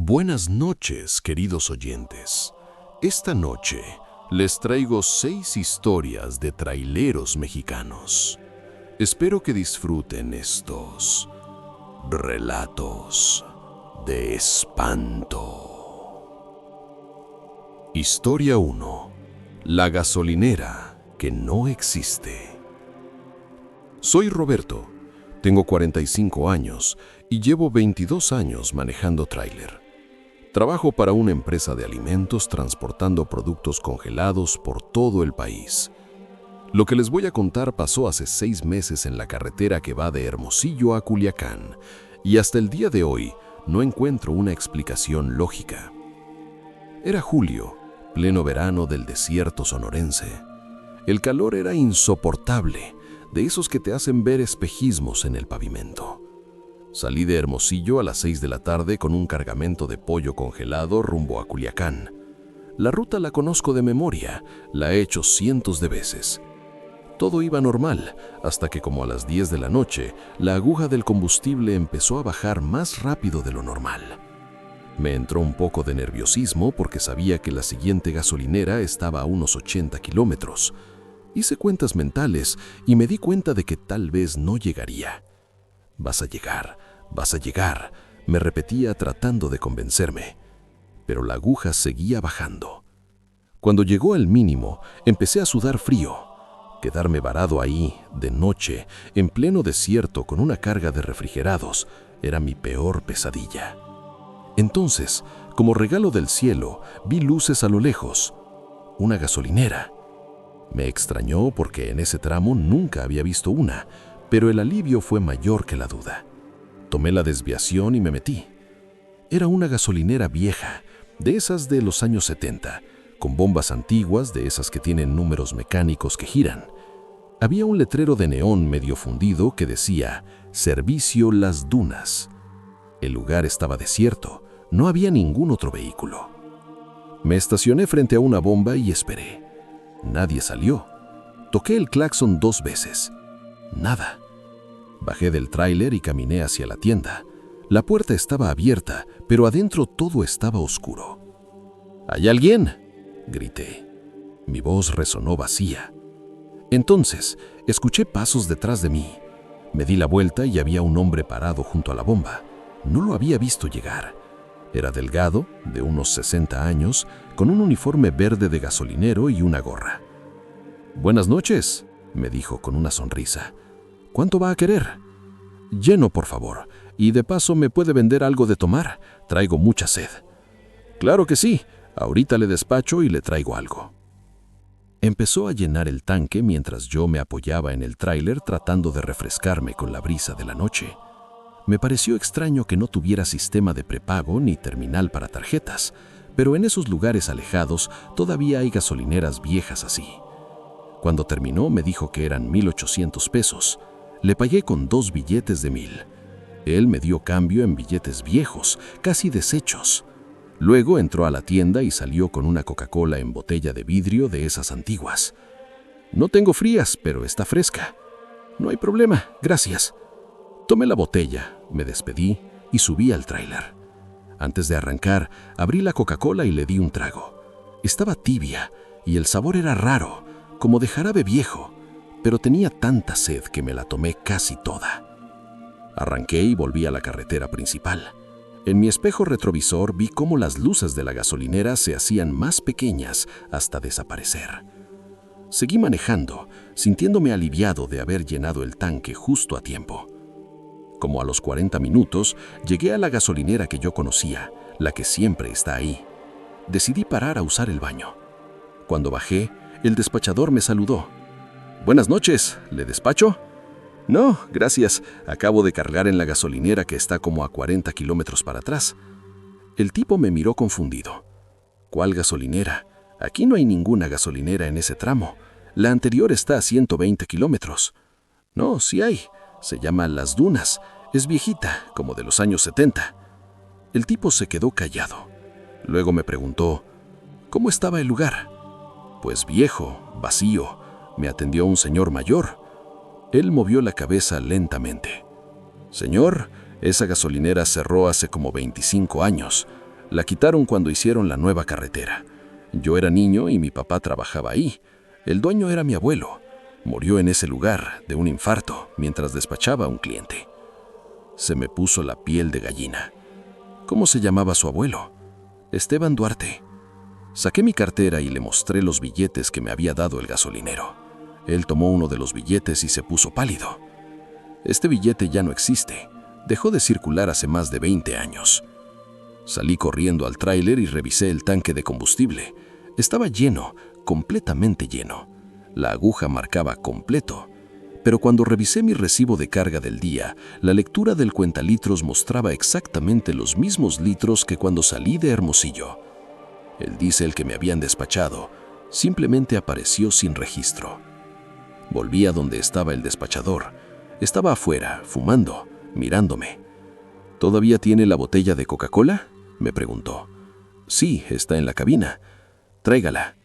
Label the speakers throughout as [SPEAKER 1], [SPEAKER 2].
[SPEAKER 1] Buenas noches, queridos oyentes. Esta noche les traigo 6 historias de traileros mexicanos. Espero que disfruten estos relatos de espanto. Historia 1. La gasolinera que no existe. Soy Roberto, tengo 45 años y llevo 22 años manejando tráiler. Trabajo para una empresa de alimentos transportando productos congelados por todo el país. Lo que les voy a contar pasó hace 6 meses en la carretera que va de Hermosillo a Culiacán, y hasta el día de hoy no encuentro una explicación lógica. Era julio, pleno verano del desierto sonorense. El calor era insoportable, de esos que te hacen ver espejismos en el pavimento. Salí de Hermosillo a las 6 de la tarde con un cargamento de pollo congelado rumbo a Culiacán. La ruta la conozco de memoria, la he hecho cientos de veces. Todo iba normal, hasta que como a las 10 de la noche, la aguja del combustible empezó a bajar más rápido de lo normal. Me entró un poco de nerviosismo porque sabía que la siguiente gasolinera estaba a unos 80 kilómetros. Hice cuentas mentales y me di cuenta de que tal vez no llegaría. Vas a llegar, me repetía tratando de convencerme. Pero la aguja seguía bajando. Cuando llegó al mínimo, empecé a sudar frío. Quedarme varado ahí, de noche, en pleno desierto con una carga de refrigerados, era mi peor pesadilla. Entonces, como regalo del cielo, vi luces a lo lejos. Una gasolinera. Me extrañó porque en ese tramo nunca había visto una, pero el alivio fue mayor que la duda. Tomé la desviación y me metí. Era una gasolinera vieja, de esas de los años 70, con bombas antiguas, de esas que tienen números mecánicos que giran. Había un letrero de neón medio fundido que decía «Servicio Las Dunas». El lugar estaba desierto, no había ningún otro vehículo. Me estacioné frente a una bomba y esperé. Nadie salió. Toqué el claxon 2 veces. Nada. Bajé del tráiler y caminé hacia la tienda. La puerta estaba abierta, pero adentro todo estaba oscuro. ¿Hay alguien?, grité. Mi voz resonó vacía. Entonces, escuché pasos detrás de mí. Me di la vuelta y había un hombre parado junto a la bomba. No lo había visto llegar. Era delgado, de unos 60 años, con un uniforme verde de gasolinero y una gorra. «Buenas noches», me dijo con una sonrisa. «¿Cuánto va a querer?» «Lleno, por favor. Y de paso, ¿me puede vender algo de tomar? Traigo mucha sed». «Claro que sí. Ahorita le despacho y le traigo algo». Empezó a llenar el tanque mientras yo me apoyaba en el tráiler tratando de refrescarme con la brisa de la noche. Me pareció extraño que no tuviera sistema de prepago ni terminal para tarjetas, pero en esos lugares alejados todavía hay gasolineras viejas así. Cuando terminó me dijo que eran 1,800 pesos. Le pagué con 2 billetes de 1,000. Él me dio cambio en billetes viejos, casi deshechos. Luego entró a la tienda y salió con una Coca-Cola en botella de vidrio de esas antiguas. «No tengo frías, pero está fresca». «No hay problema, gracias». Tomé la botella, me despedí y subí al tráiler. Antes de arrancar, abrí la Coca-Cola y le di un trago. Estaba tibia y el sabor era raro, como de jarabe viejo, pero tenía tanta sed que me la tomé casi toda. Arranqué y volví a la carretera principal. En mi espejo retrovisor vi cómo las luces de la gasolinera se hacían más pequeñas hasta desaparecer. Seguí manejando, sintiéndome aliviado de haber llenado el tanque justo a tiempo. Como a los 40 minutos, llegué a la gasolinera que yo conocía, la que siempre está ahí. Decidí parar a usar el baño. Cuando bajé, el despachador me saludó. «Buenas noches, ¿le despacho?» «No, gracias. Acabo de cargar en la gasolinera que está como a 40 kilómetros para atrás». El tipo me miró confundido. «¿Cuál gasolinera? Aquí no hay ninguna gasolinera en ese tramo. La anterior está a 120 kilómetros». «No, sí hay. Se llama Las Dunas. Es viejita, como de los años 70». El tipo se quedó callado. Luego me preguntó, ¿cómo estaba el lugar? «Pues viejo, vacío. Me atendió un señor mayor». Él movió la cabeza lentamente. «Señor, esa gasolinera cerró hace como 25 años. La quitaron cuando hicieron la nueva carretera. Yo era niño y mi papá trabajaba ahí. El dueño era mi abuelo. Murió en ese lugar de un infarto mientras despachaba a un cliente. Se me puso la piel de gallina. ¿Cómo se llamaba su abuelo? Esteban Duarte. Saqué mi cartera y le mostré los billetes que me había dado el gasolinero. Él tomó uno de los billetes y se puso pálido. Este billete ya no existe. Dejó de circular hace más de 20 años. Salí corriendo al tráiler y revisé el tanque de combustible. Estaba lleno, completamente lleno. La aguja marcaba completo. Pero cuando revisé mi recibo de carga del día, la lectura del cuentalitros mostraba exactamente los mismos litros que cuando salí de Hermosillo. El diésel que me habían despachado simplemente apareció sin registro. Volví a donde estaba el despachador. Estaba afuera, fumando, mirándome. ¿Todavía tiene la botella de Coca-Cola?, me preguntó. Sí, está en la cabina. Tráigala.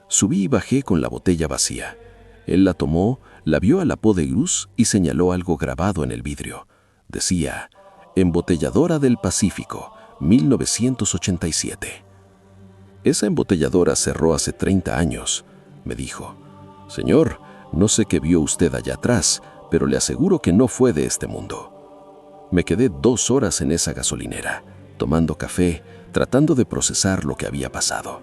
[SPEAKER 1] Subí y bajé con la botella vacía. Él la tomó, la vio a la Peau de Grus y señaló algo grabado en el vidrio. Decía, Embotelladora del Pacífico, 1987. Esa embotelladora cerró hace 30 años, me dijo. Señor, no sé qué vio usted allá atrás, pero le aseguro que no fue de este mundo. Me quedé 2 horas en esa gasolinera, tomando café, tratando de procesar lo que había pasado.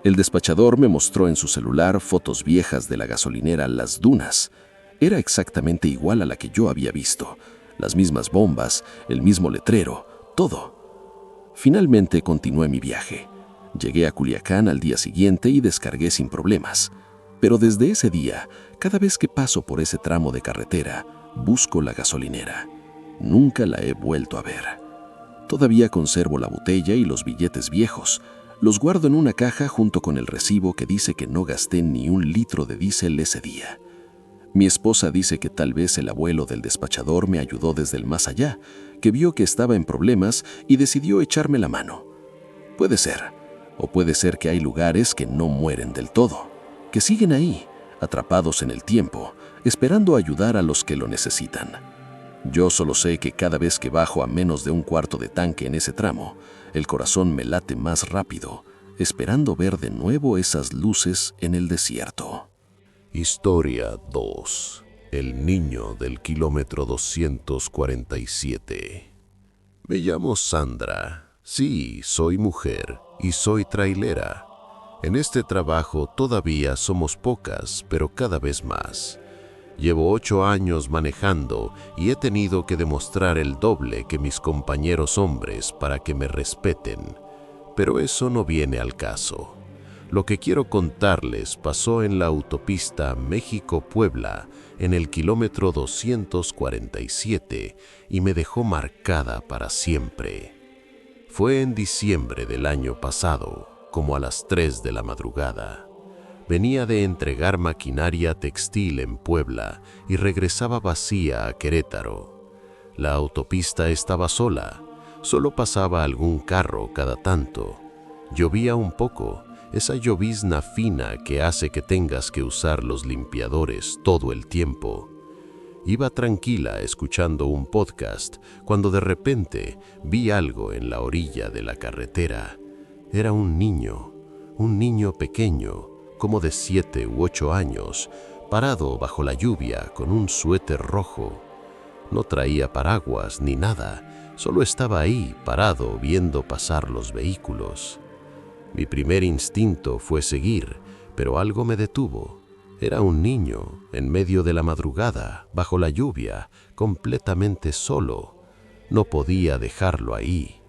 [SPEAKER 1] El despachador me mostró en su celular fotos viejas de la gasolinera Las Dunas. Era exactamente igual a la que yo había visto. Las mismas bombas, el mismo letrero, todo. Finalmente continué mi viaje. Llegué a Culiacán al día siguiente y descargué sin problemas. Pero desde ese día, cada vez que paso por ese tramo de carretera, busco la gasolinera. Nunca la he vuelto a ver. Todavía conservo la botella y los billetes viejos. Los guardo en una caja junto con el recibo que dice que no gasté ni 1 litro de diésel ese día. Mi esposa dice que tal vez el abuelo del despachador me ayudó desde el más allá, que vio que estaba en problemas y decidió echarme la mano. Puede ser, o puede ser que hay lugares que no mueren del todo, que siguen ahí, atrapados en el tiempo, esperando ayudar a los que lo necesitan. Yo solo sé que cada vez que bajo a menos de 1/4 de tanque en ese tramo, el corazón me late más rápido, esperando ver de nuevo esas luces en el desierto.
[SPEAKER 2] Historia 2. El niño del kilómetro 247. Me llamo Sandra. Sí, soy mujer y soy trailera. En este trabajo todavía somos pocas, pero cada vez más. Llevo 8 años manejando y he tenido que demostrar el doble que mis compañeros hombres para que me respeten. Pero eso no viene al caso. Lo que quiero contarles pasó en la autopista México-Puebla, en el kilómetro 247, y me dejó marcada para siempre. Fue en diciembre del año pasado, como a las 3 de la madrugada. Venía de entregar maquinaria textil en Puebla y regresaba vacía a Querétaro. La autopista estaba sola, solo pasaba algún carro cada tanto. Llovía un poco, esa llovizna fina que hace que tengas que usar los limpiadores todo el tiempo. Iba tranquila escuchando un podcast cuando de repente vi algo en la orilla de la carretera. Era un niño pequeño, como de 7 u 8 años, parado bajo la lluvia con un suéter rojo. No traía paraguas ni nada, solo estaba ahí parado viendo pasar los vehículos. Mi primer instinto fue seguir, pero algo me detuvo. Era un niño, en medio de la madrugada, bajo la lluvia, completamente solo. No podía dejarlo ahí.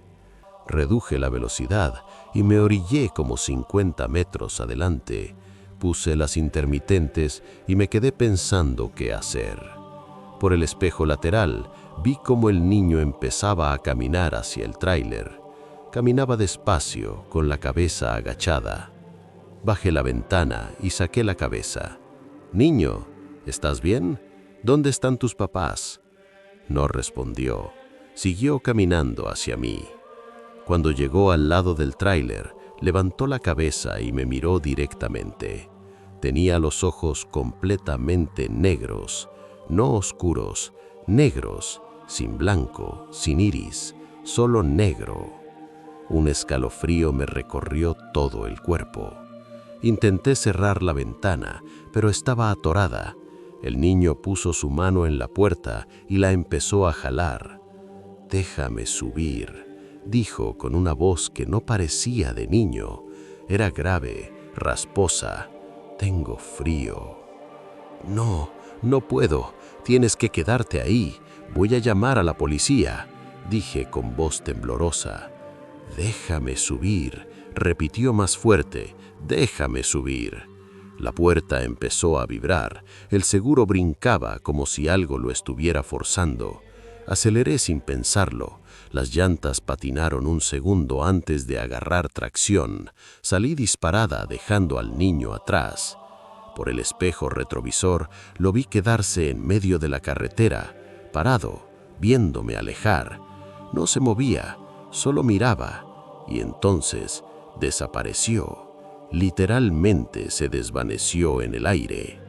[SPEAKER 2] Reduje la velocidad y me orillé como 50 metros adelante. Puse las intermitentes y me quedé pensando qué hacer. Por el espejo lateral vi cómo el niño empezaba a caminar hacia el tráiler. Caminaba despacio, con la cabeza agachada. Bajé la ventana y saqué la cabeza. «Niño, ¿estás bien? ¿Dónde están tus papás?» No respondió. Siguió caminando hacia mí. Cuando llegó al lado del tráiler, levantó la cabeza y me miró directamente. Tenía los ojos completamente negros, no oscuros, negros, sin blanco, sin iris, solo negro. Un escalofrío me recorrió todo el cuerpo. Intenté cerrar la ventana, pero estaba atorada. El niño puso su mano en la puerta y la empezó a jalar. «Déjame subir», dijo con una voz que no parecía de niño. Era grave, rasposa. «Tengo frío». «No, no puedo. Tienes que quedarte ahí. Voy a llamar a la policía», dije con voz temblorosa. «Déjame subir», repitió más fuerte. «Déjame subir». La puerta empezó a vibrar. El seguro brincaba como si algo lo estuviera forzando. Aceleré sin pensarlo. Las llantas patinaron un segundo antes de agarrar tracción. Salí disparada dejando al niño atrás. Por el espejo retrovisor lo vi quedarse en medio de la carretera, parado, viéndome alejar. No se movía, solo miraba, y entonces desapareció. Literalmente se desvaneció en el aire.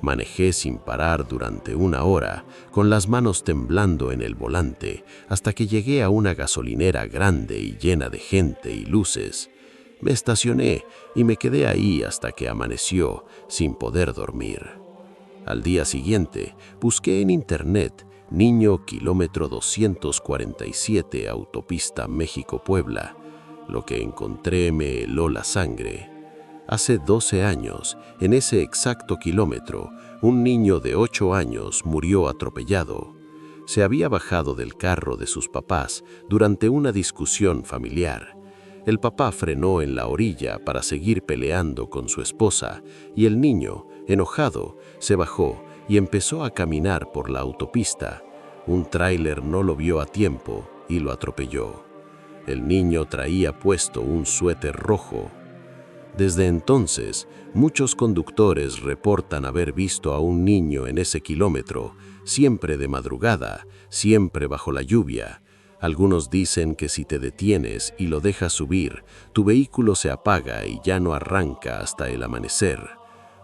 [SPEAKER 2] Manejé sin parar durante 1 hora, con las manos temblando en el volante, hasta que llegué a una gasolinera grande y llena de gente y luces. Me estacioné y me quedé ahí hasta que amaneció, sin poder dormir. Al día siguiente, busqué en internet «Niño kilómetro 247 autopista México-Puebla». Lo que encontré me heló la sangre. Hace 12 años, en ese exacto kilómetro, un niño de 8 años murió atropellado. Se había bajado del carro de sus papás durante una discusión familiar. El papá frenó en la orilla para seguir peleando con su esposa y el niño, enojado, se bajó y empezó a caminar por la autopista. Un tráiler no lo vio a tiempo y lo atropelló. El niño traía puesto un suéter rojo. Desde entonces, muchos conductores reportan haber visto a un niño en ese kilómetro, siempre de madrugada, siempre bajo la lluvia. Algunos dicen que si te detienes y lo dejas subir, tu vehículo se apaga y ya no arranca hasta el amanecer.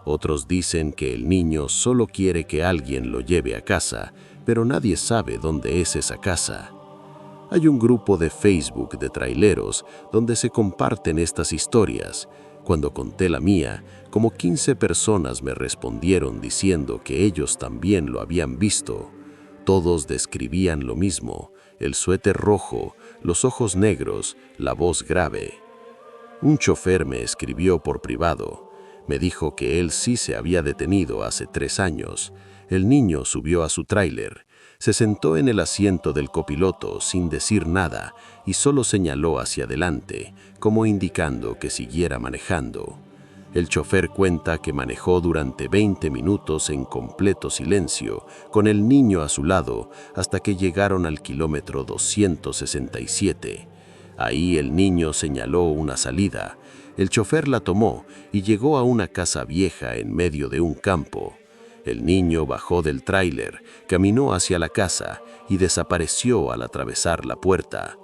[SPEAKER 2] Otros dicen que el niño solo quiere que alguien lo lleve a casa, pero nadie sabe dónde es esa casa. Hay un grupo de Facebook de traileros donde se comparten estas historias. Cuando conté la mía, como 15 personas me respondieron diciendo que ellos también lo habían visto. Todos describían lo mismo: el suéter rojo, los ojos negros, la voz grave. Un chofer me escribió por privado. Me dijo que él sí se había detenido hace 3 años. El niño subió a su tráiler. Se sentó en el asiento del copiloto sin decir nada y solo señaló hacia adelante, como indicando que siguiera manejando. El chofer cuenta que manejó durante 20 minutos en completo silencio, con el niño a su lado, hasta que llegaron al kilómetro 267. Ahí el niño señaló una salida. El chofer la tomó y llegó a una casa vieja en medio de un campo. El niño bajó del tráiler, caminó hacia la casa y desapareció al atravesar la puerta.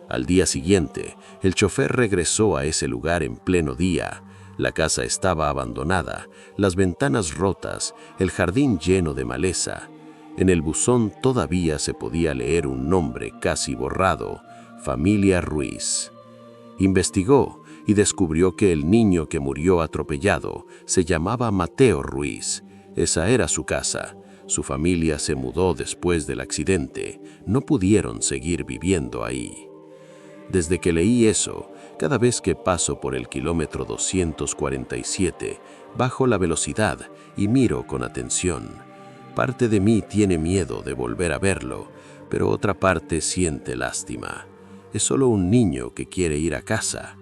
[SPEAKER 2] Al día siguiente, el chofer regresó a ese lugar en pleno día. La casa estaba abandonada, las ventanas rotas, el jardín lleno de maleza. En el buzón todavía se podía leer un nombre casi borrado: Familia Ruiz. Investigó y descubrió que el niño que murió atropellado se llamaba Mateo Ruiz. Esa era su casa. Su familia se mudó después del accidente. No pudieron seguir viviendo ahí. Desde que leí eso, cada vez que paso por el kilómetro 247, bajo la velocidad y miro con atención. Parte de mí tiene miedo de volver a verlo, pero otra parte siente lástima. Es solo un niño que quiere ir a casa.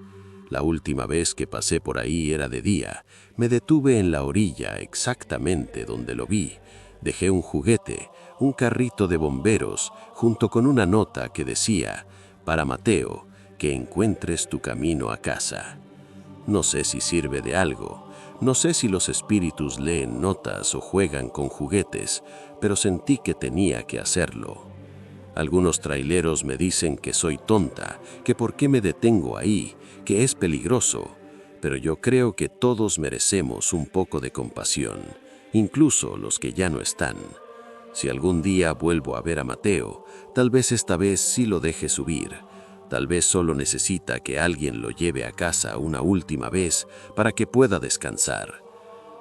[SPEAKER 2] La última vez que pasé por ahí era de día. Me detuve en la orilla exactamente donde lo vi. Dejé un juguete, un carrito de bomberos, junto con una nota que decía: «Para Mateo, que encuentres tu camino a casa». No sé si sirve de algo. No sé si los espíritus leen notas o juegan con juguetes, pero sentí que tenía que hacerlo. Algunos traileros me dicen que soy tonta, que por qué me detengo ahí, que es peligroso, pero yo creo que todos merecemos un poco de compasión, incluso los que ya no están. Si algún día vuelvo a ver a Mateo, tal vez esta vez sí lo deje subir. Tal vez solo necesita que alguien lo lleve a casa una última vez para que pueda descansar.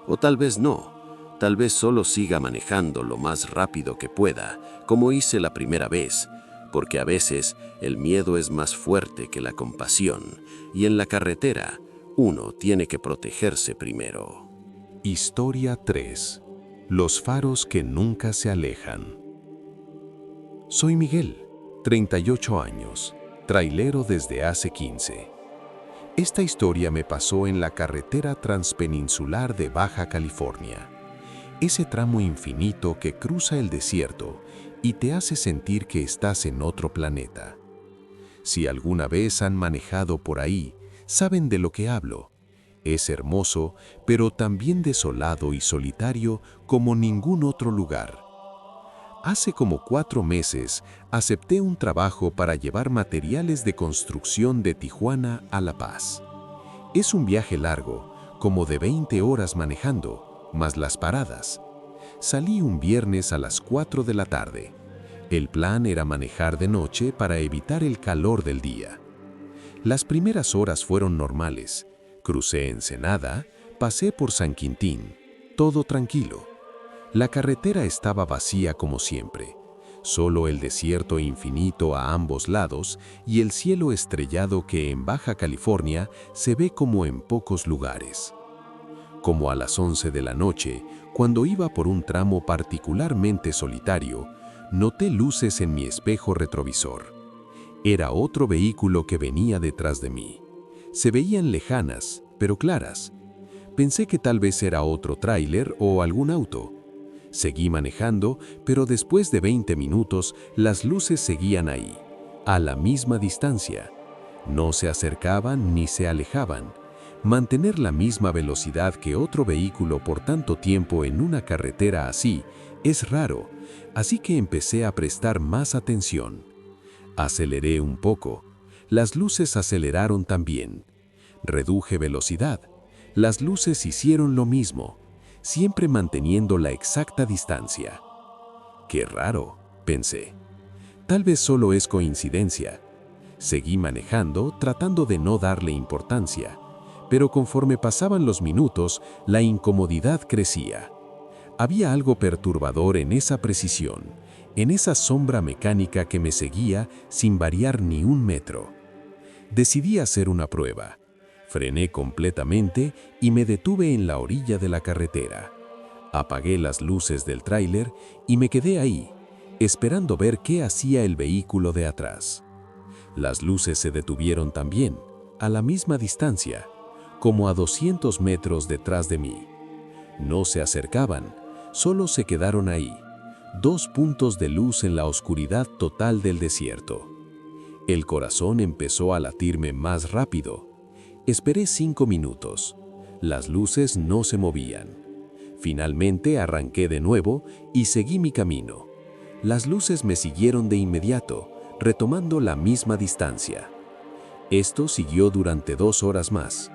[SPEAKER 2] O tal vez no. Tal vez solo siga manejando lo más rápido que pueda, como hice la primera vez, porque a veces el miedo es más fuerte que la compasión, y en la carretera uno tiene que protegerse primero.
[SPEAKER 1] Historia 3. Los faros que nunca se alejan. Soy Miguel, 38 años, trailero desde hace 15. Esta historia me pasó en la carretera transpeninsular de Baja California. Ese tramo infinito que cruza el desierto y te hace sentir que estás en otro planeta. Si alguna vez han manejado por ahí, saben de lo que hablo. Es hermoso, pero también desolado y solitario como ningún otro lugar. Hace como 4 meses acepté un trabajo para llevar materiales de construcción de Tijuana a La Paz. Es un viaje largo, como de 20 horas manejando, más las paradas. Salí un viernes a las 4 de la tarde. El plan era manejar de noche para evitar el calor del día. Las primeras horas fueron normales. Crucé Ensenada, pasé por San Quintín, todo tranquilo. La carretera estaba vacía como siempre, solo el desierto infinito a ambos lados y el cielo estrellado que en Baja California se ve como en pocos lugares. Como a las 11 de la noche, cuando iba por un tramo particularmente solitario, noté luces en mi espejo retrovisor. Era otro vehículo que venía detrás de mí. Se veían lejanas, pero claras. Pensé que tal vez era otro tráiler o algún auto. Seguí manejando, pero después de 20 minutos, las luces seguían ahí, a la misma distancia. No se acercaban ni se alejaban. Mantener la misma velocidad que otro vehículo por tanto tiempo en una carretera así es raro, así que empecé a prestar más atención. Aceleré un poco. Las luces aceleraron también. Reduje velocidad. Las luces hicieron lo mismo, siempre manteniendo la exacta distancia. Qué raro, pensé. Tal vez solo es coincidencia. Seguí manejando, tratando de no darle importancia, pero conforme pasaban los minutos, la incomodidad crecía. Había algo perturbador en esa precisión, en esa sombra mecánica que me seguía sin variar ni un metro. Decidí hacer una prueba. Frené completamente y me detuve en la orilla de la carretera. Apagué las luces del tráiler y me quedé ahí, esperando ver qué hacía el vehículo de atrás. Las luces se detuvieron también, a la misma distancia, como a 200 metros detrás de mí. No se acercaban, solo se quedaron ahí, 2 puntos de luz en la oscuridad total del desierto. El corazón empezó a latirme más rápido. Esperé 5 minutos. Las luces no se movían. Finalmente arranqué de nuevo y seguí mi camino. Las luces me siguieron de inmediato, retomando la misma distancia. Esto siguió durante 2 horas más.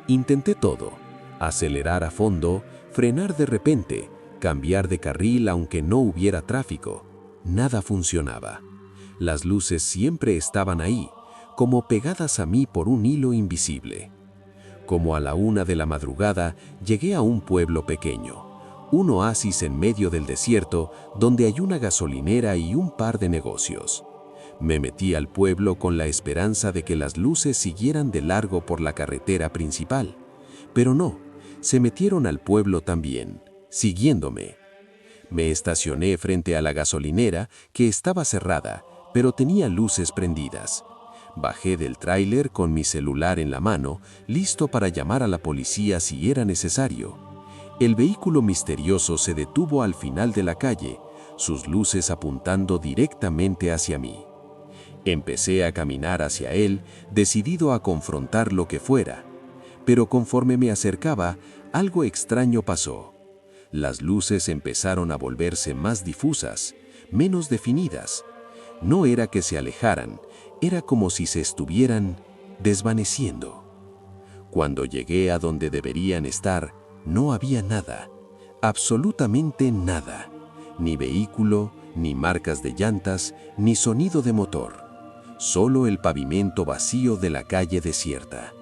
[SPEAKER 1] Intenté todo: acelerar a fondo, frenar de repente, cambiar de carril aunque no hubiera tráfico. Nada funcionaba. Las luces siempre estaban ahí, como pegadas a mí por un hilo invisible. Como a la 1 de la madrugada, llegué a un pueblo pequeño, un oasis en medio del desierto donde hay una gasolinera y un par de negocios. Me metí al pueblo con la esperanza de que las luces siguieran de largo por la carretera principal, pero no, se metieron al pueblo también, siguiéndome. Me estacioné frente a la gasolinera, que estaba cerrada, pero tenía luces prendidas. Bajé del tráiler con mi celular en la mano, listo para llamar a la policía si era necesario. El vehículo misterioso se detuvo al final de la calle, sus luces apuntando directamente hacia mí. Empecé a caminar hacia él, decidido a confrontar lo que fuera. Pero conforme me acercaba, algo extraño pasó. Las luces empezaron a volverse más difusas, menos definidas. No era que se alejaran, era como si se estuvieran desvaneciendo. Cuando llegué a donde deberían estar, no había nada, absolutamente nada. Ni vehículo, ni marcas de llantas, ni sonido de motor.
[SPEAKER 3] solo el pavimento vacío de la calle desierta.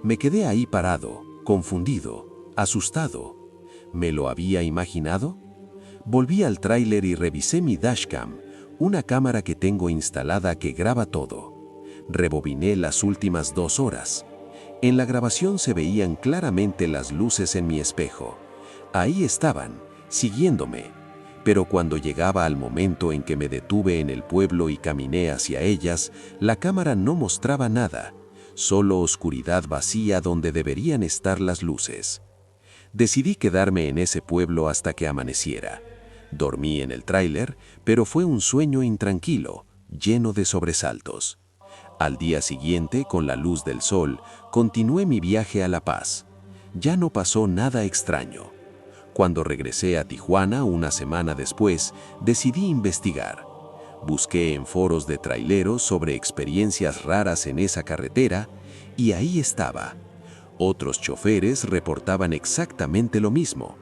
[SPEAKER 3] Me quedé ahí parado, confundido, asustado. ¿Me lo había imaginado? Volví al tráiler y revisé mi dashcam, una cámara que tengo instalada que graba todo. Rebobiné las últimas 2 horas. En la grabación se veían claramente las luces en mi espejo. Ahí estaban, siguiéndome. Pero cuando llegaba al momento en que me detuve en el pueblo y caminé hacia ellas, la cámara no mostraba nada, solo oscuridad vacía donde deberían estar las luces. Decidí quedarme en ese pueblo hasta que amaneciera. Dormí en el tráiler, pero fue un sueño intranquilo, lleno de sobresaltos. Al día siguiente, con la luz del sol, continué mi viaje a La Paz. Ya no pasó nada extraño. Cuando regresé a Tijuana una semana después, decidí investigar. Busqué en foros de traileros sobre experiencias raras en esa carretera y ahí estaba. Otros choferes reportaban exactamente lo mismo.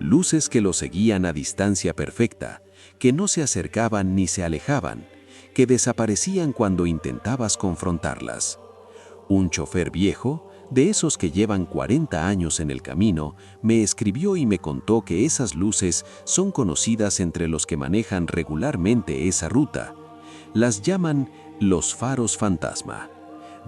[SPEAKER 3] Luces que los seguían a distancia perfecta, que no se acercaban ni se alejaban, que desaparecían cuando intentabas confrontarlas. Un chofer viejo, de esos que llevan 40 años en el camino, me escribió y me contó que esas luces son conocidas entre los que manejan regularmente esa ruta. Las llaman los faros fantasma.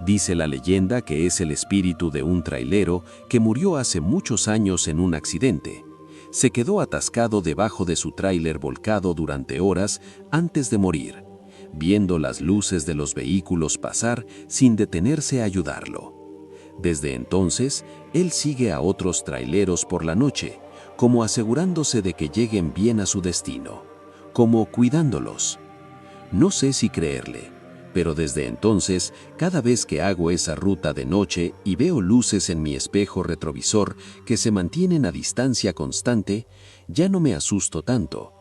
[SPEAKER 3] Dice la leyenda que es el espíritu de un trailero que murió hace muchos años en un accidente. Se quedó atascado debajo de su tráiler volcado durante horas antes de morir, viendo las luces de los vehículos pasar sin detenerse a ayudarlo. Desde entonces, él sigue a otros traileros por la noche, como asegurándose de que lleguen bien a su destino, como cuidándolos. No sé si creerle, pero desde entonces, cada vez que hago esa ruta de noche y veo luces en mi espejo retrovisor que se mantienen a distancia constante, ya no me asusto tanto.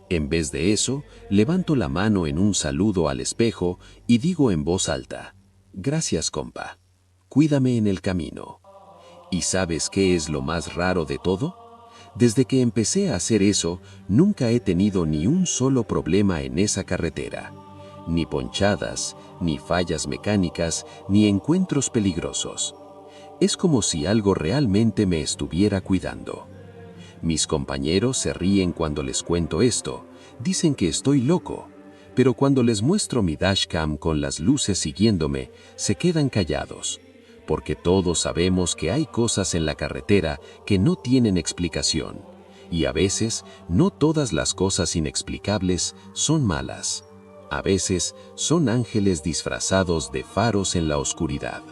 [SPEAKER 3] En vez de eso, levanto la mano en un saludo al espejo y digo en voz alta: «Gracias, compa. Cuídame en el camino». ¿Y sabes qué es lo más raro de todo? Desde que empecé a hacer eso, nunca he tenido ni un solo problema en esa carretera. Ni ponchadas, ni fallas mecánicas, ni encuentros peligrosos. Es como si algo realmente me estuviera cuidando. Mis compañeros se ríen cuando les cuento esto, dicen que estoy loco, pero cuando les muestro mi dashcam con las luces siguiéndome, se quedan callados, porque todos sabemos que hay cosas en la carretera que no tienen explicación, y a veces no todas las cosas inexplicables son malas. A veces son ángeles disfrazados de faros en la oscuridad.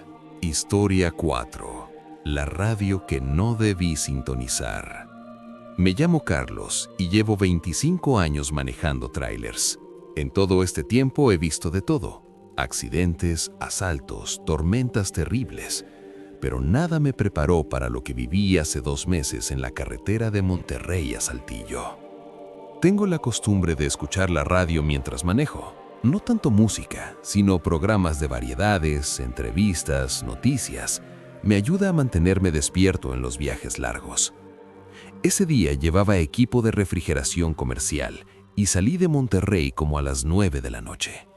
[SPEAKER 1] Historia 4. La radio que no debí sintonizar. Me llamo Carlos y llevo 25 años manejando trailers. En todo este tiempo he visto de todo: accidentes, asaltos, tormentas terribles. Pero nada me preparó para lo que viví hace 2 meses en la carretera de Monterrey a Saltillo. Tengo la costumbre de escuchar la radio mientras manejo. No tanto música, sino programas de variedades, entrevistas, noticias. Me ayuda a mantenerme despierto en los viajes largos. Ese día llevaba equipo de refrigeración comercial y salí de Monterrey como a las 9 de la noche.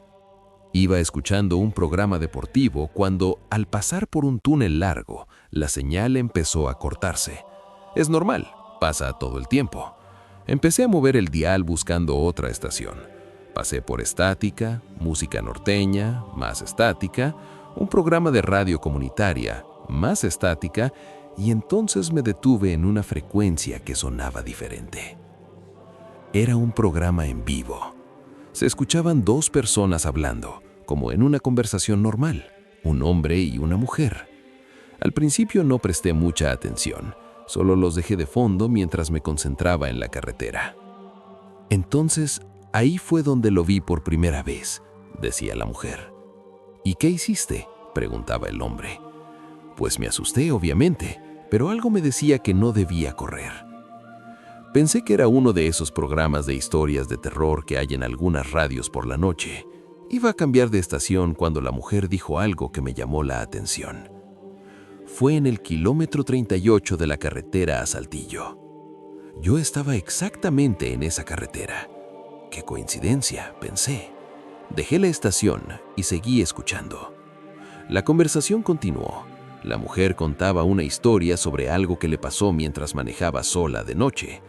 [SPEAKER 1] Iba escuchando un programa deportivo cuando, al pasar por un túnel largo, la señal empezó a cortarse. Es normal, pasa todo el tiempo. Empecé a mover el dial buscando otra estación. Pasé por estática, música norteña, más estática, un programa de radio comunitaria, más estática, y entonces me detuve en una frecuencia que sonaba diferente. Era un programa en vivo. Se escuchaban 2 personas hablando, como en una conversación normal, un hombre y una mujer. Al principio no presté mucha atención, solo los dejé de fondo mientras me concentraba en la carretera. Entonces, ahí fue donde lo vi por primera vez, decía la mujer. ¿Y qué hiciste?, preguntaba el hombre. Pues me asusté, obviamente, pero algo me decía que no debía correr. Pensé que era uno de esos programas de historias de terror que hay en algunas radios por la noche. Iba a cambiar de estación cuando la mujer dijo algo que me llamó la atención. Fue en el kilómetro 38 de la carretera a Saltillo. Yo estaba exactamente en esa carretera. ¡Qué coincidencia!, pensé.
[SPEAKER 3] Dejé la estación y seguí escuchando. La conversación continuó. La mujer contaba una historia sobre algo que le pasó mientras manejaba sola de noche.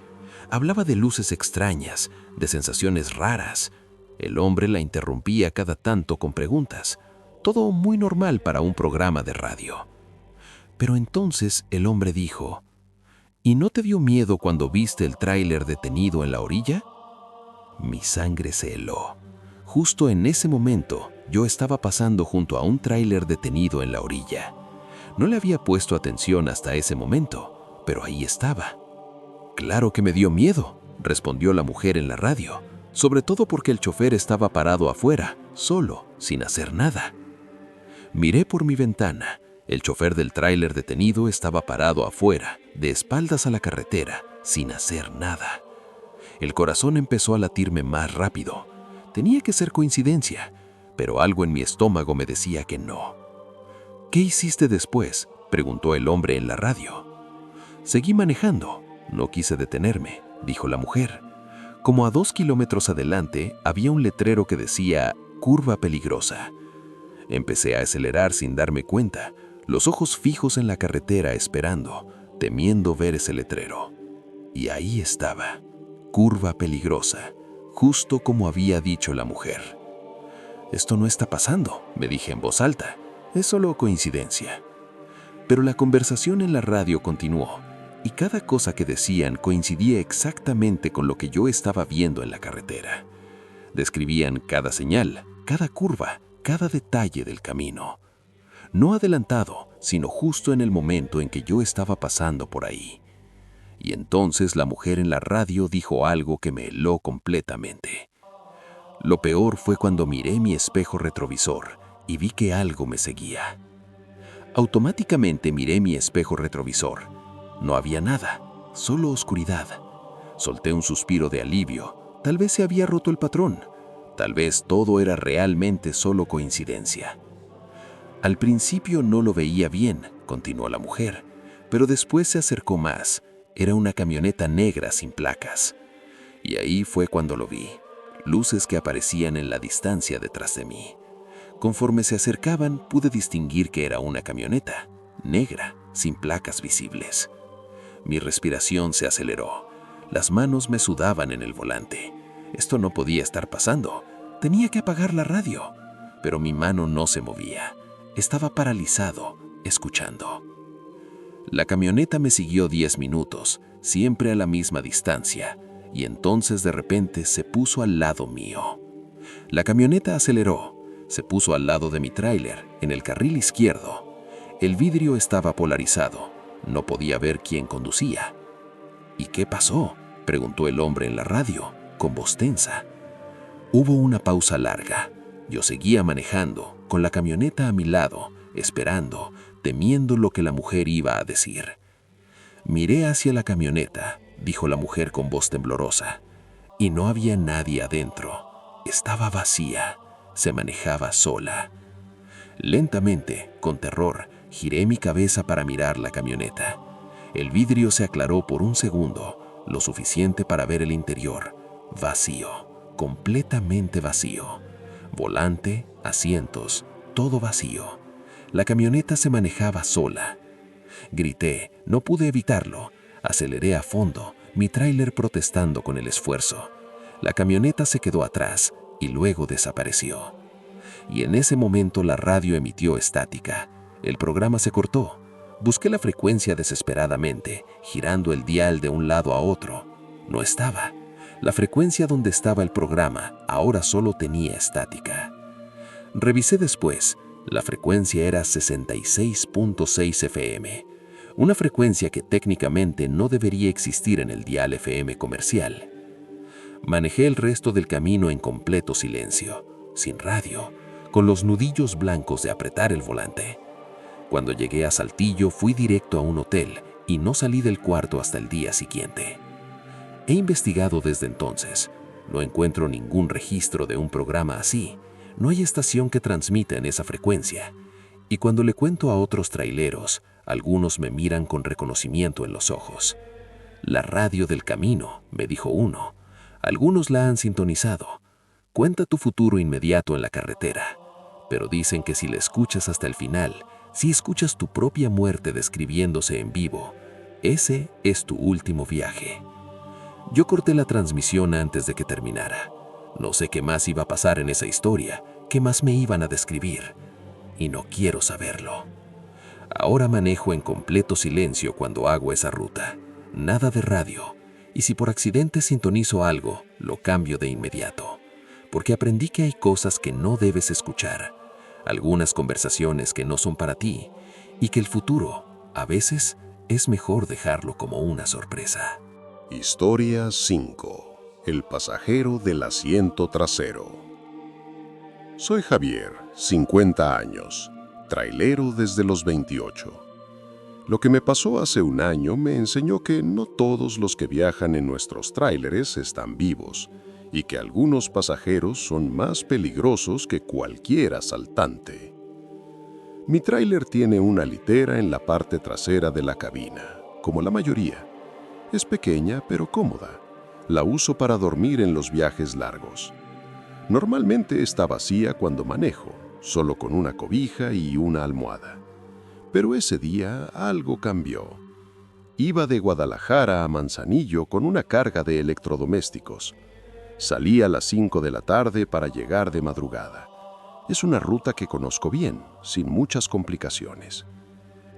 [SPEAKER 3] Hablaba de luces extrañas, de sensaciones raras. El hombre la interrumpía cada tanto con preguntas. Todo muy normal para un programa de radio. Pero entonces el hombre dijo: ¿y no te dio miedo cuando viste el tráiler detenido en la orilla? Mi sangre se heló. Justo en ese momento, yo estaba pasando junto a un tráiler detenido en la orilla. No le había puesto atención hasta ese momento, pero ahí estaba. Claro que me dio miedo, respondió la mujer en la radio, sobre todo porque el chofer estaba parado afuera, solo, sin hacer nada. Miré por mi ventana. El chofer del tráiler detenido estaba parado afuera, de espaldas a la carretera, sin hacer nada. El corazón empezó a latirme más rápido. Tenía que ser coincidencia, pero algo en mi estómago me decía que no. ¿Qué hiciste después?, preguntó el hombre en la radio. Seguí manejando. No quise detenerme, dijo la mujer. Como a 2 kilómetros adelante había un letrero que decía «curva peligrosa». Empecé a acelerar sin darme cuenta, los ojos fijos en la carretera esperando, temiendo ver ese letrero. Y ahí estaba, curva peligrosa, justo como había dicho la mujer. Esto no está pasando, me dije en voz alta, es solo coincidencia. Pero la conversación en la radio continuó, y cada cosa que decían coincidía exactamente con lo que yo estaba viendo en la carretera. Describían cada señal, cada curva, cada detalle del camino. No adelantado, sino justo en el momento en que yo estaba pasando por ahí. Y entonces la mujer en la radio dijo algo que me heló completamente. Lo peor fue cuando miré mi espejo retrovisor y vi que algo me seguía. Automáticamente miré mi espejo retrovisor. No había nada, solo oscuridad. Solté un suspiro de alivio. Tal vez se había roto el patrón. Tal vez todo era realmente solo coincidencia. Al principio no lo veía bien, continuó la mujer, pero después se acercó más. Era una camioneta negra sin placas. Y ahí fue cuando lo vi. Luces que aparecían en la distancia detrás de mí. Conforme se acercaban, pude distinguir que era una camioneta, negra, sin placas visibles. Mi respiración se aceleró. Las manos me sudaban en el volante. Esto no podía estar pasando. Tenía que apagar la radio. Pero mi mano no se movía. Estaba paralizado, escuchando. La camioneta me siguió 10 minutos, siempre a la misma distancia, y entonces de repente se puso al lado mío. La camioneta aceleró, se puso al lado de mi tráiler, en el carril izquierdo. El vidrio estaba polarizado, no podía ver quién conducía. ¿Y qué pasó?, preguntó el hombre en la radio, con voz tensa. Hubo una pausa larga. Yo seguía manejando, con la camioneta a mi lado, esperando, temiendo lo que la mujer iba a decir. Miré hacia la camioneta, dijo la mujer con voz temblorosa, y no había nadie adentro. Estaba vacía, se manejaba sola. Lentamente, con terror, giré mi cabeza para mirar la camioneta. El vidrio se aclaró por un segundo, lo suficiente para ver el interior, vacío, completamente vacío. Volante, asientos, todo vacío. La camioneta se manejaba sola. Grité, no pude evitarlo. Aceleré a fondo, mi tráiler protestando con el esfuerzo. La camioneta se quedó atrás y luego desapareció. Y en ese momento la radio emitió estática. El programa se cortó. Busqué la frecuencia desesperadamente, girando el dial de un lado a otro. No estaba. La frecuencia donde estaba el programa ahora solo tenía estática. Revisé después. La frecuencia era 66.6 FM, una frecuencia que técnicamente no debería existir en el dial FM comercial. Manejé el resto del camino en completo silencio, sin radio, con los nudillos blancos de apretar el volante. Cuando llegué a Saltillo fui directo a un hotel y no salí del cuarto hasta el día siguiente. He investigado desde entonces. No encuentro ningún registro de un programa así. No hay estación que transmita en esa frecuencia. Y cuando le cuento a otros traileros, algunos me miran con reconocimiento en los ojos. La radio del camino, me dijo uno. Algunos la han sintonizado. Cuenta tu futuro inmediato en la carretera, pero dicen que si la escuchas hasta el final, si escuchas tu propia muerte describiéndose en vivo, ese es tu último viaje. Yo corté la transmisión antes de que terminara. No sé qué más iba a pasar en esa historia, qué más me iban a describir, y no quiero saberlo. Ahora manejo en completo silencio cuando hago esa ruta. Nada de radio, y si por accidente sintonizo algo, lo cambio de inmediato, porque aprendí que hay cosas que no debes escuchar, algunas conversaciones que no son para ti, y que el futuro, a veces, es mejor dejarlo como una sorpresa.
[SPEAKER 1] Historia 5. El pasajero del asiento trasero. Soy Javier, 50 años, trailero desde los 28. Lo que me pasó hace un año me enseñó que no todos los que viajan en nuestros tráileres están vivos y que algunos pasajeros son más peligrosos que cualquier asaltante. Mi tráiler tiene una litera en la parte trasera de la cabina, como la mayoría. Es pequeña pero cómoda. La uso para dormir en los viajes largos. Normalmente está vacía cuando manejo, solo con una cobija y una almohada. Pero ese día algo cambió. Iba de Guadalajara a Manzanillo con una carga de electrodomésticos. Salí a las 5 de la tarde para llegar de madrugada. Es una ruta que conozco bien, sin muchas complicaciones.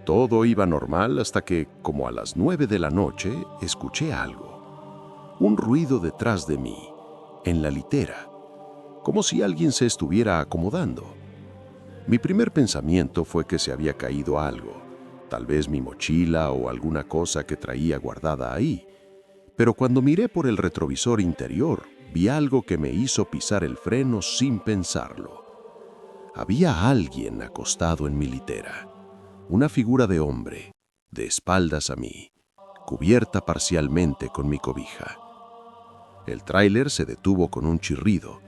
[SPEAKER 1] Todo iba normal hasta que, como a las 9 de la noche, escuché algo. Un ruido detrás de mí, en la litera, como si alguien se estuviera acomodando. Mi primer pensamiento fue que se había caído algo, tal vez mi mochila o alguna cosa que traía guardada ahí. Pero cuando miré por el retrovisor interior, vi algo que me hizo pisar el freno sin pensarlo. Había alguien acostado en mi litera, una figura de hombre, de espaldas a mí, cubierta parcialmente con mi cobija. El tráiler se detuvo con un chirrido.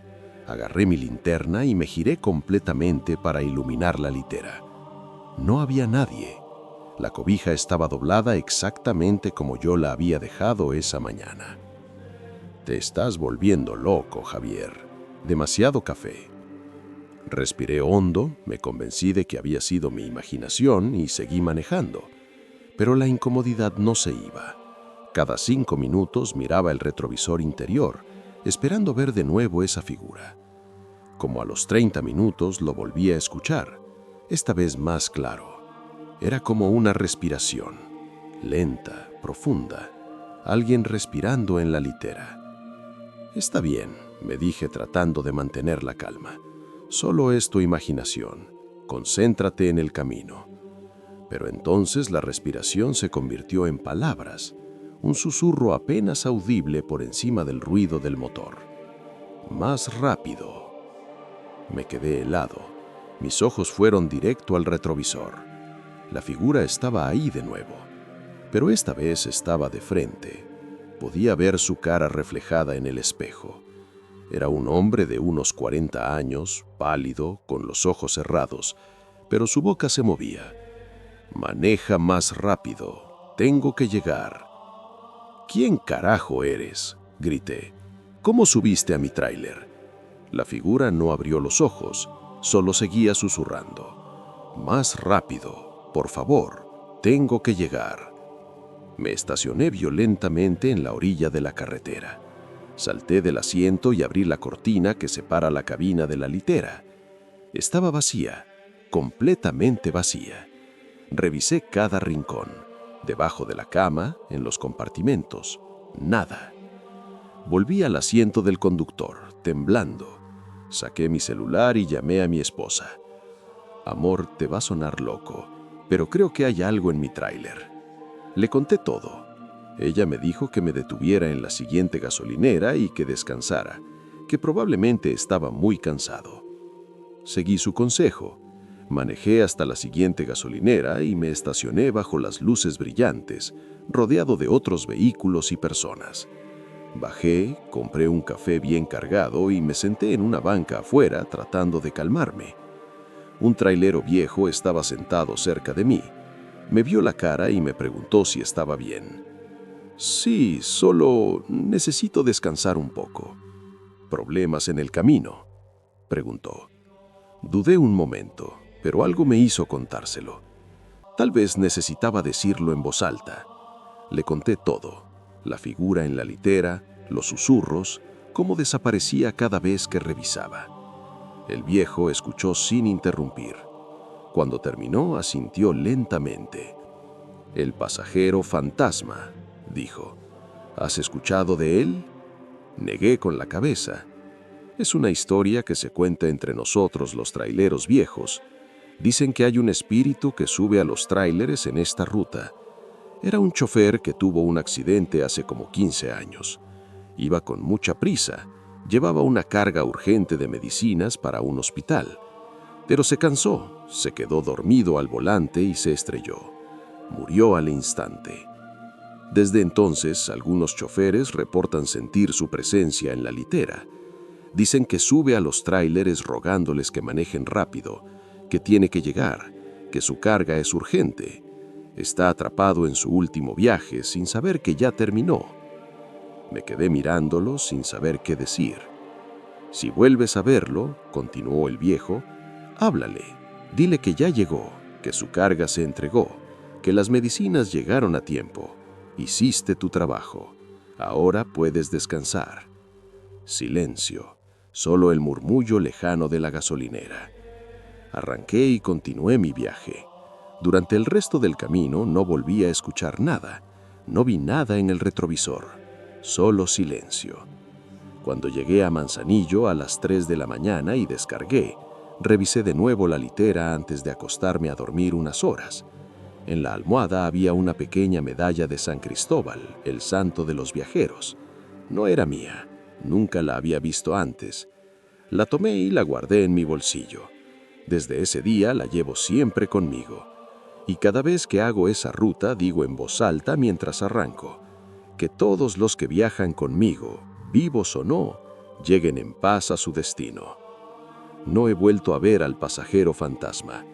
[SPEAKER 1] Agarré mi linterna y me giré completamente para iluminar la litera. No había nadie. La cobija estaba doblada exactamente como yo la había dejado esa mañana. Te estás volviendo loco, Javier. Demasiado café. Respiré hondo, me convencí de que había sido mi imaginación y seguí manejando. Pero la incomodidad no se iba. Cada 5 minutos miraba el retrovisor interior, esperando ver de nuevo esa figura. Como a los 30 minutos lo volví a escuchar, esta vez más claro. Era como una respiración, lenta, profunda, alguien respirando en la litera. Está bien, me dije tratando de mantener la calma. Solo es tu imaginación, concéntrate en el camino. Pero entonces la respiración se convirtió en palabras, un susurro apenas audible por encima del ruido del motor. Más rápido. Me quedé helado. Mis ojos fueron directo al retrovisor. La figura estaba ahí de nuevo, pero esta vez estaba de frente. Podía ver su cara reflejada en el espejo. Era un hombre de unos 40 años, pálido, con los ojos cerrados, pero su boca se movía. Maneja más rápido. Tengo que llegar. ¿Quién carajo eres?, grité. ¿Cómo subiste a mi tráiler? La figura no abrió los ojos, solo seguía susurrando. Más rápido, por favor, tengo que llegar. Me estacioné violentamente en la orilla de la carretera. Salté del asiento y abrí la cortina que separa la cabina de la litera. Estaba vacía, completamente vacía. Revisé cada rincón, debajo de la cama, en los compartimentos. Nada. Volví al asiento del conductor, temblando. Saqué mi celular y llamé a mi esposa. Amor, te va a sonar loco, pero creo que hay algo en mi tráiler. Le conté todo. Ella me dijo que me detuviera en la siguiente gasolinera y que descansara, que probablemente estaba muy cansado. Seguí su consejo. Manejé hasta la siguiente gasolinera y me estacioné bajo las luces brillantes, rodeado de otros vehículos y personas. Bajé, compré un café bien cargado y me senté en una banca afuera tratando de calmarme. Un trailero viejo estaba sentado cerca de mí. Me vio la cara y me preguntó si estaba bien. Sí, solo necesito descansar un poco. ¿Problemas en el camino?, preguntó. Dudé un momento, pero algo me hizo contárselo. Tal vez necesitaba decirlo en voz alta. Le conté todo: la figura en la litera, los susurros, cómo desaparecía cada vez que revisaba. El viejo escuchó sin interrumpir. Cuando terminó, asintió lentamente. «El pasajero fantasma», dijo. «¿Has escuchado de él?». Negué con la cabeza. Es una historia que se cuenta entre nosotros los traileros viejos. Dicen que hay un espíritu que sube a los tráileres en esta ruta. Era un chofer que tuvo un accidente hace como 15 años. Iba con mucha prisa. Llevaba una carga urgente de medicinas para un hospital. Pero se cansó, se quedó dormido al volante y se estrelló. Murió al instante. Desde entonces, algunos choferes reportan sentir su presencia en la litera. Dicen que sube a los tráileres rogándoles que manejen rápido, que tiene que llegar, que su carga es urgente. Está atrapado en su último viaje sin saber que ya terminó. Me quedé mirándolo sin saber qué decir. «Si vuelves a verlo», continuó el viejo, «háblale, dile que ya llegó, que su carga se entregó, que las medicinas llegaron a tiempo. Hiciste tu trabajo. Ahora puedes descansar». Silencio, solo el murmullo lejano de la gasolinera. Arranqué y continué mi viaje. Durante el resto del camino no volví a escuchar nada. No vi nada en el retrovisor. Solo silencio. Cuando llegué a Manzanillo a las 3 de la mañana y descargué, revisé de nuevo la litera antes de acostarme a dormir unas horas. En la almohada había una pequeña medalla de San Cristóbal, el santo de los viajeros. No era mía, nunca la había visto antes. La tomé y la guardé en mi bolsillo. Desde ese día la llevo siempre conmigo. Y cada vez que hago esa ruta digo en voz alta mientras arranco: que todos los que viajan conmigo, vivos o no, lleguen en paz a su destino. No he vuelto a ver al pasajero fantasma,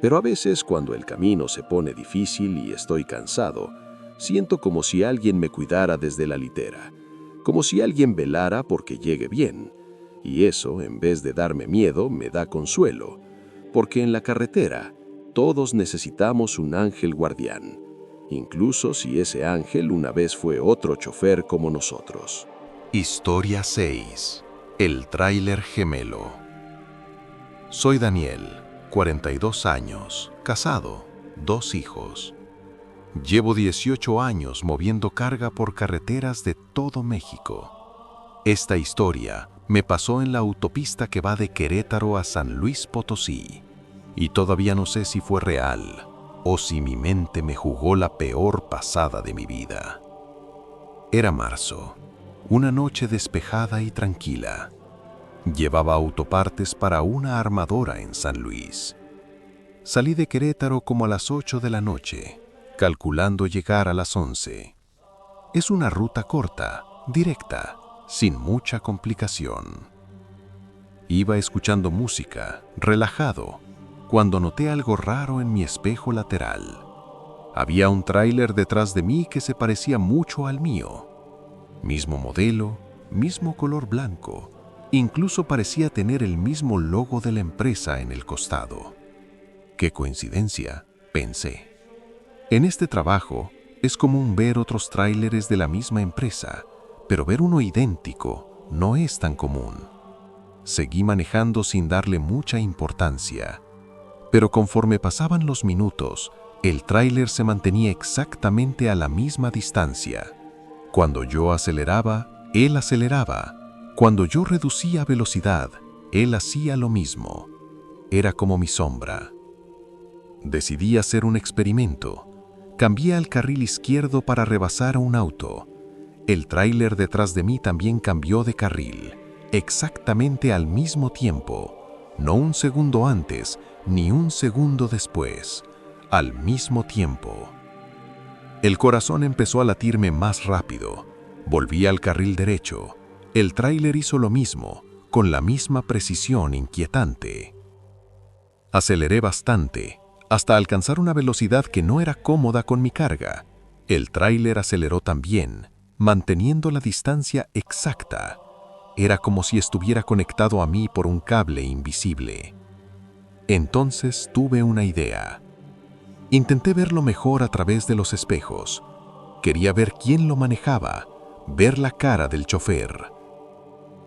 [SPEAKER 1] pero a veces cuando el camino se pone difícil y estoy cansado, siento como si alguien me cuidara desde la litera, como si alguien velara porque llegue bien. Y eso, en vez de darme miedo, me da consuelo, porque en la carretera todos necesitamos un ángel guardián, incluso si ese ángel una vez fue otro chofer como nosotros.
[SPEAKER 2] Historia 6. El tráiler gemelo. Soy Daniel, 42 años, casado, 2 hijos. Llevo 18 años moviendo carga por carreteras de todo México. Esta historia me pasó en la autopista que va de Querétaro a San Luis Potosí. Y todavía no sé si fue real o si mi mente me jugó la peor pasada de mi vida. Era marzo, una noche despejada y tranquila. Llevaba autopartes para una armadora en San Luis. Salí de Querétaro como a las 8 de la noche, calculando llegar a las 11. Es una ruta corta, directa, sin mucha complicación. Iba escuchando música, relajado, cuando noté algo raro en mi espejo lateral. Había un tráiler detrás de mí que se parecía mucho al mío. Mismo modelo, mismo color blanco, incluso parecía tener el mismo logo de la empresa en el costado. ¡Qué coincidencia!, pensé. En este trabajo es común ver otros tráileres de la misma empresa, pero ver uno idéntico no es tan común. Seguí manejando sin darle mucha importancia. Pero conforme pasaban los minutos, el tráiler se mantenía exactamente a la misma distancia. Cuando yo aceleraba, él aceleraba. Cuando yo reducía velocidad, él hacía lo mismo. Era como mi sombra. Decidí hacer un experimento. Cambié al carril izquierdo para rebasar a un auto. El tráiler detrás de mí también cambió de carril, exactamente al mismo tiempo. No un segundo antes, ni un segundo después, al mismo tiempo. El corazón empezó a latirme más rápido. Volví al carril derecho. El tráiler hizo lo mismo, con la misma precisión inquietante. Aceleré bastante, hasta alcanzar una velocidad que no era cómoda con mi carga. El tráiler aceleró también, manteniendo la distancia exacta.
[SPEAKER 4] Era como si estuviera conectado a mí por un cable invisible. Entonces tuve una idea. Intenté verlo mejor a través de los espejos. Quería ver quién lo manejaba, ver la cara del chofer.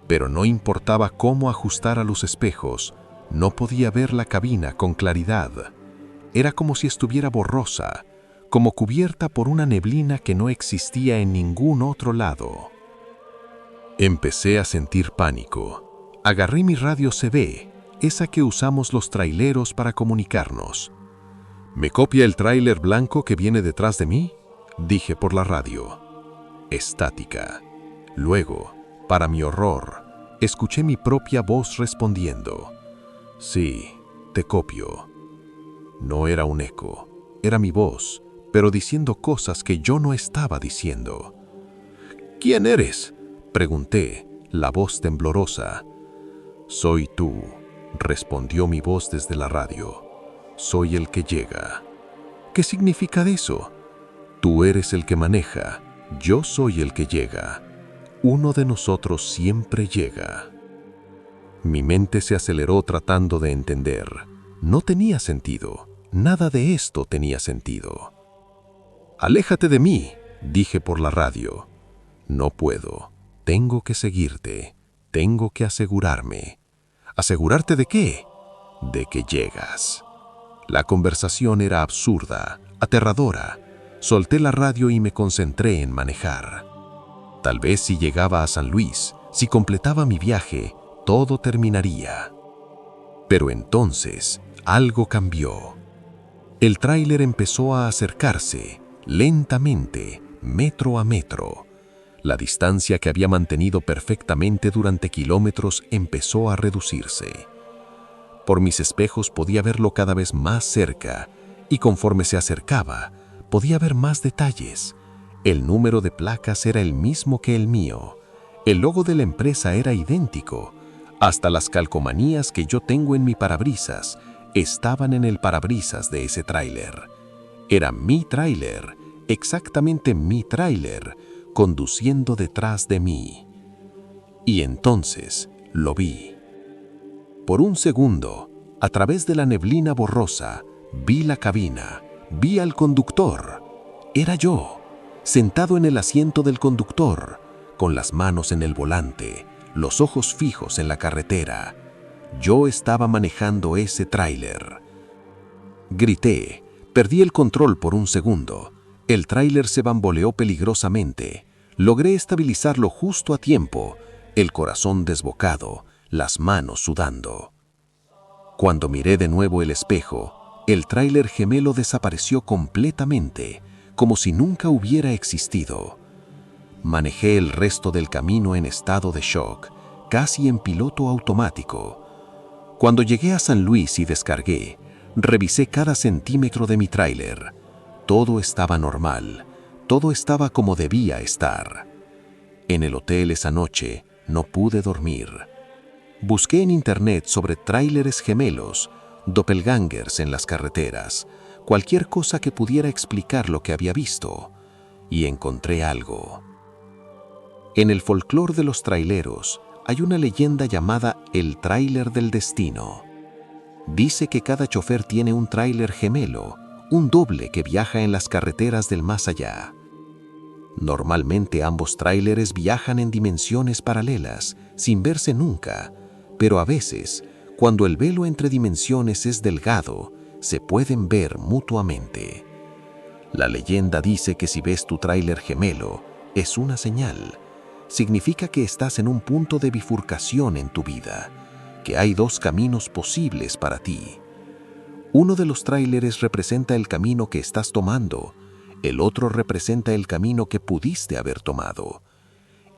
[SPEAKER 4] Pero no importaba cómo ajustara los espejos, no podía ver la cabina con claridad. Era como si estuviera borrosa, como cubierta por una neblina que no existía en ningún otro lado. Empecé a sentir pánico. Agarré mi radio CB, esa que usamos los traileros para comunicarnos. ¿Me copia el tráiler blanco que viene detrás de mí?, dije por la radio. Estática. Luego, para mi horror, escuché mi propia voz respondiendo. Sí, te copio. No era un eco, era mi voz, pero diciendo cosas que yo no estaba diciendo. ¿Quién eres?, pregunté, la voz temblorosa. Soy tú, respondió mi voz desde la radio. Soy el que llega. ¿Qué significa eso? Tú eres el que maneja, yo soy el que llega. Uno de nosotros siempre llega. Mi mente se aceleró tratando de entender. No tenía sentido. Nada de esto tenía sentido. Aléjate de mí, dije por la radio. No puedo. Tengo que seguirte. Tengo que asegurarme. ¿Asegurarte de qué? De que llegas. La conversación era absurda, aterradora. Solté la radio y me concentré en manejar. Tal vez si llegaba a San Luis, si completaba mi viaje, todo terminaría. Pero entonces, algo cambió. El tráiler empezó a acercarse, lentamente, metro a metro. La distancia que había mantenido perfectamente durante kilómetros empezó a reducirse. Por mis espejos podía verlo cada vez más cerca, y conforme se acercaba, podía ver más detalles. El número de placas era el mismo que el mío. El logo de la empresa era idéntico. Hasta las calcomanías que yo tengo en mi parabrisas estaban en el parabrisas de ese tráiler. Era mi tráiler, exactamente mi tráiler, conduciendo detrás de mí. Y entonces lo vi. Por un segundo, a través de la neblina borrosa, vi la cabina, vi al conductor. Era yo, sentado en el asiento del conductor, con las manos en el volante, los ojos fijos en la carretera. Yo estaba manejando ese tráiler. Grité, perdí el control por un segundo. El tráiler se bamboleó peligrosamente. Logré estabilizarlo justo a tiempo, el corazón desbocado, las manos sudando. Cuando miré de nuevo el espejo, el tráiler gemelo desapareció completamente, como si nunca hubiera existido. Manejé el resto del camino en estado de shock, casi en piloto automático. Cuando llegué a San Luis y descargué, revisé cada centímetro de mi tráiler. Todo estaba normal, todo estaba como debía estar. En el hotel esa noche no pude dormir. Busqué en internet sobre tráileres gemelos, doppelgangers en las carreteras, cualquier cosa que pudiera explicar lo que había visto, y encontré algo. En el folclore de los traileros hay una leyenda llamada el tráiler del destino. Dice que cada chofer tiene un tráiler gemelo, un doble que viaja en las carreteras del más allá. Normalmente ambos tráileres viajan en dimensiones paralelas, sin verse nunca, pero a veces, cuando el velo entre dimensiones es delgado, se pueden ver mutuamente. La leyenda dice que si ves tu tráiler gemelo, es una señal. Significa que estás en un punto de bifurcación en tu vida, que hay dos caminos posibles para ti. Uno de los tráileres representa el camino que estás tomando, el otro representa el camino que pudiste haber tomado.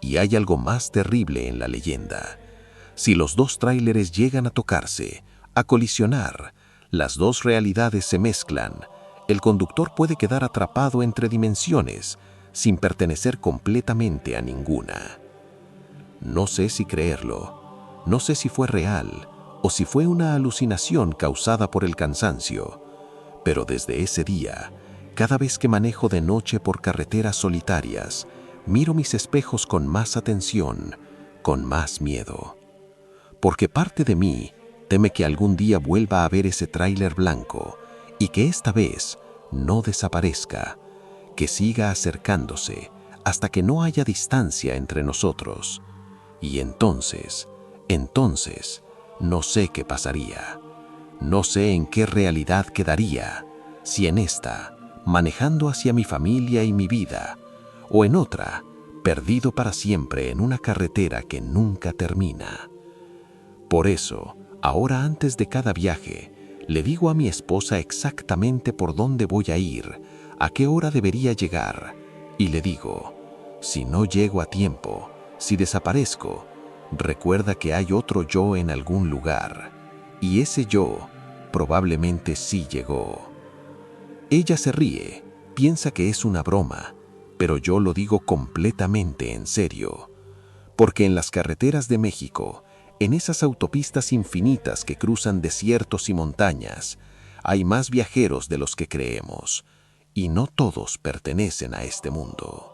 [SPEAKER 4] Y hay algo más terrible en la leyenda. Si los dos tráileres llegan a tocarse, a colisionar, las dos realidades se mezclan, el conductor puede quedar atrapado entre dimensiones, sin pertenecer completamente a ninguna. No sé si creerlo, no sé si fue real o si fue una alucinación causada por el cansancio, pero desde ese día, cada vez que manejo de noche por carreteras solitarias, miro mis espejos con más atención,
[SPEAKER 3] con más miedo. Porque parte de mí teme que algún día vuelva a ver ese tráiler blanco y que esta vez no desaparezca, que siga acercándose hasta que no haya distancia entre nosotros. Y entonces, no sé qué pasaría. No sé en qué realidad quedaría, si en esta, manejando hacia mi familia y mi vida, o en otra, perdido para siempre en una carretera que nunca termina. Por eso, ahora antes de cada viaje, le digo a mi esposa exactamente por dónde voy a ir, a qué hora debería llegar, y le digo, si no llego a tiempo, si desaparezco, recuerda que hay otro yo en algún lugar, y ese yo probablemente sí llegó. Ella se ríe, piensa que es una broma, pero yo lo digo completamente en serio, porque en las carreteras de México, en esas autopistas infinitas que cruzan desiertos y montañas, hay más viajeros de los que creemos, y no todos pertenecen a este mundo.